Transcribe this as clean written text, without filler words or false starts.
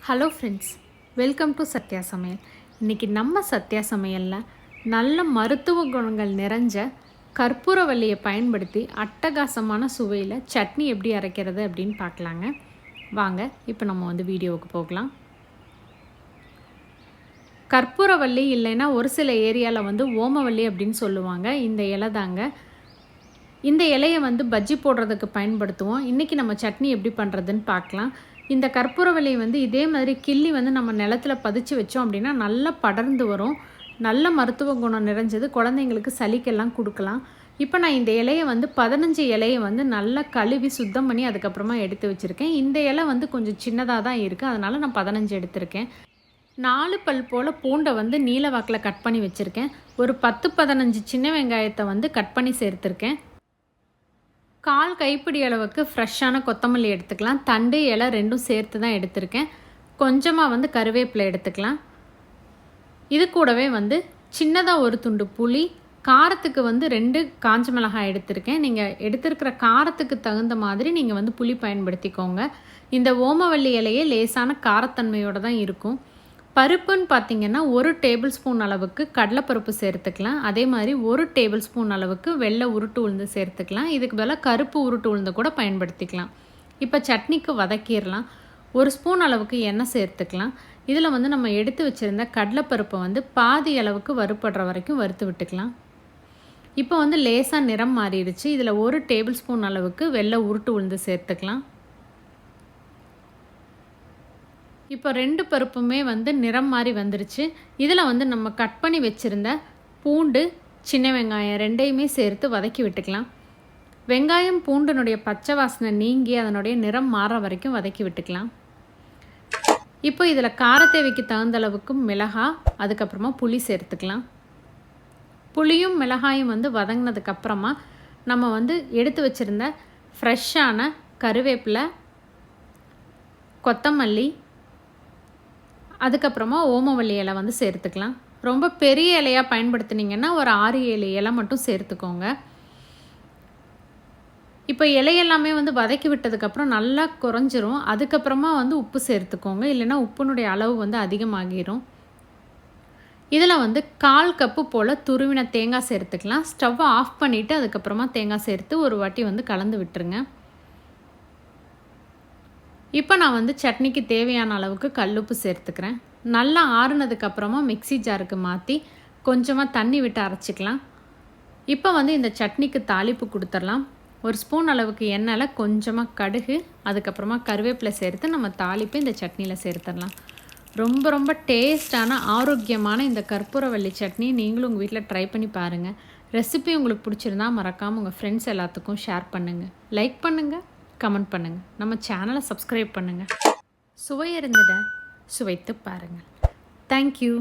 Hello friends, welcome to Sathya சமையல். இன்றைக்கி நம்ம சத்யா சமையலில் நல்ல மருத்துவ குணங்கள் நிறைஞ்ச கற்பூரவல்லியை பயன்படுத்தி அட்டகாசமான சுவையில் சட்னி எப்படி அரைக்கிறது அப்படின்னு பார்க்கலாங்க. வாங்க இப்போ நம்ம வீடியோவுக்கு போகலாம். கற்பூரவல்லி இல்லைன்னா ஒரு சில ஏரியாவில் ஓமவல்லி அப்படின்னு சொல்லுவாங்க. இந்த இலை தாங்க. இந்த இலையை பஜ்ஜி போடுறதுக்கு பயன்படுத்துவோம். இன்றைக்கி நம்ம சட்னி எப்படி பண்ணுறதுன்னு பார்க்கலாம். இந்த கற்பூரவல்லியை இதே மாதிரி கிள்ளி நம்ம நிலத்தில் பதிச்சு வச்சோம் அப்படின்னா நல்லா படர்ந்து வரும். நல்ல மருத்துவ குணம் நிறைஞ்சது. குழந்தைங்களுக்கு சளிக்கெல்லாம் கொடுக்கலாம். இப்போ நான் இந்த இலையை 15 இலையை நல்லா கழுவி சுத்தம் பண்ணி அதுக்கப்புறமா எடுத்து வச்சுருக்கேன். இந்த இலை கொஞ்சம் சின்னதாக தான் இருக்குது, அதனால் நான் 15 எடுத்திருக்கேன். 4 பல் போல் பூண்டை நீல வாக்கில் கட் பண்ணி வச்சுருக்கேன். ஒரு 10-15 சின்ன வெங்காயத்தை கட் பண்ணி சேர்த்துருக்கேன். 1/4 கைப்பிடி அளவுக்கு ஃப்ரெஷ்ஷான கொத்தமல்லி எடுத்துக்கலாம். தண்டு இலை ரெண்டும் சேர்த்து தான் எடுத்திருக்கேன். கொஞ்சமாக கருவேப்பிலை எடுத்துக்கலாம். இது கூடவே சின்னதாக ஒரு துண்டு புளி, காரத்துக்கு 2 காஞ்ச மிளகாய் எடுத்திருக்கேன். நீங்கள் எடுத்திருக்கிற காரத்துக்கு தகுந்த மாதிரி நீங்கள் புளி பயன்படுத்திக்கோங்க. இந்த ஓமவல்லி இலையே லேசான காரத்தன்மையோடு தான் இருக்கும். பருப்புன்னு பார்த்திங்கன்னா 1 டேபிள் ஸ்பூன் அளவுக்கு கடலைப்பருப்பு சேர்த்துக்கலாம். அதே மாதிரி 1 டேபிள் ஸ்பூன் அளவுக்கு வெள்ளை உருட்டு உளுந்து சேர்த்துக்கலாம். இதுக்கு பதிலாக கருப்பு உருட்டு உளுந்து கூட பயன்படுத்திக்கலாம். இப்போ சட்னிக்கு வதக்கிடலாம். 1 ஸ்பூன் அளவுக்கு எண்ணெய் சேர்த்துக்கலாம். இதில் நம்ம எடுத்து வச்சுருந்த கடலைப்பருப்பை பாதி அளவுக்கு வறுபடுற வரைக்கும் வறுத்து விட்டுக்கலாம். இப்போ லேசாக நிறம் மாறிடுச்சு. இதில் 1 டேபிள் ஸ்பூன் அளவுக்கு வெள்ளை உருட்டு உளுந்து சேர்த்துக்கலாம். இப்போ 2 பருப்புமே நிறம் மாதிரி வந்துருச்சு. இதில் நம்ம கட் பண்ணி வச்சுருந்த பூண்டு, சின்ன வெங்காயம் ரெண்டையுமே சேர்த்து வதக்கி விட்டுக்கலாம். வெங்காயம் பூண்டினுடைய பச்சை வாசனை நீங்கி அதனுடைய நிறம் மாற வரைக்கும் வதக்கி விட்டுக்கலாம். இப்போ இதில் காரத்தேவைக்கு தகுந்த அளவுக்கு மிளகாய், அதுக்கப்புறமா புளி சேர்த்துக்கலாம். புளியும் மிளகாயும் வதங்கினதுக்கப்புறமா நம்ம எடுத்து வச்சுருந்த ஃப்ரெஷ்ஷான கருவேப்பிலை, கொத்தமல்லி, அதுக்கப்புறமா ஓமவல்லி இலை சேர்த்துக்கலாம். ரொம்ப பெரிய இலையாக பயன்படுத்தினீங்கன்னா ஒரு 6-7 இலை மட்டும் சேர்த்துக்கோங்க. இப்போ இலையெல்லாமே வதக்கி விட்டதுக்கப்புறம் நல்லா குறைஞ்சிரும். அதுக்கப்புறமா உப்பு சேர்த்துக்கோங்க, இல்லைன்னா உப்புனுடைய அளவு அதிகமாகிடும். இதில் 1/4 கப்பு போல் துருவின தேங்காய் சேர்த்துக்கலாம். ஸ்டவ்வை ஆஃப் பண்ணிவிட்டு அதுக்கப்புறமா தேங்காய் சேர்த்து ஒரு வாட்டி கலந்து விட்டுருங்க. இப்போ நான் சட்னிக்கு தேவையான அளவுக்கு கல்லுப்பு சேர்த்துக்கிறேன். நல்லா ஆறுனதுக்கப்புறமா மிக்ஸி ஜாருக்கு மாற்றி கொஞ்சமாக தண்ணி விட்டு அரைச்சிக்கலாம். இப்போ இந்த சட்னிக்கு தாளிப்பு கொடுத்துடலாம். 1 ஸ்பூன் அளவுக்கு எண்ணெயில் கொஞ்சமாக கடுகு, அதுக்கப்புறமா கருவேப்பிலை சேர்த்து நம்ம தாளிப்பு இந்த சட்னியில் சேர்த்துடலாம். ரொம்ப ரொம்ப டேஸ்டான ஆரோக்கியமான இந்த கற்பூரவல்லி சட்னி நீங்களும் உங்கள் வீட்டில் ட்ரை பண்ணி பாருங்கள். ரெசிபி உங்களுக்கு பிடிச்சிருந்தா மறக்காமல் உங்கள் ஃப்ரெண்ட்ஸ் எல்லாத்துக்கும் ஷேர் பண்ணுங்கள், லைக் பண்ணுங்கள், கமெண்ட் பண்ணுங்கள், நம்ம சேனலை சப்ஸ்கிரைப் பண்ணுங்கள். சுவையறிந்திட சுவைத்து பாருங்கள். தேங்க்யூ.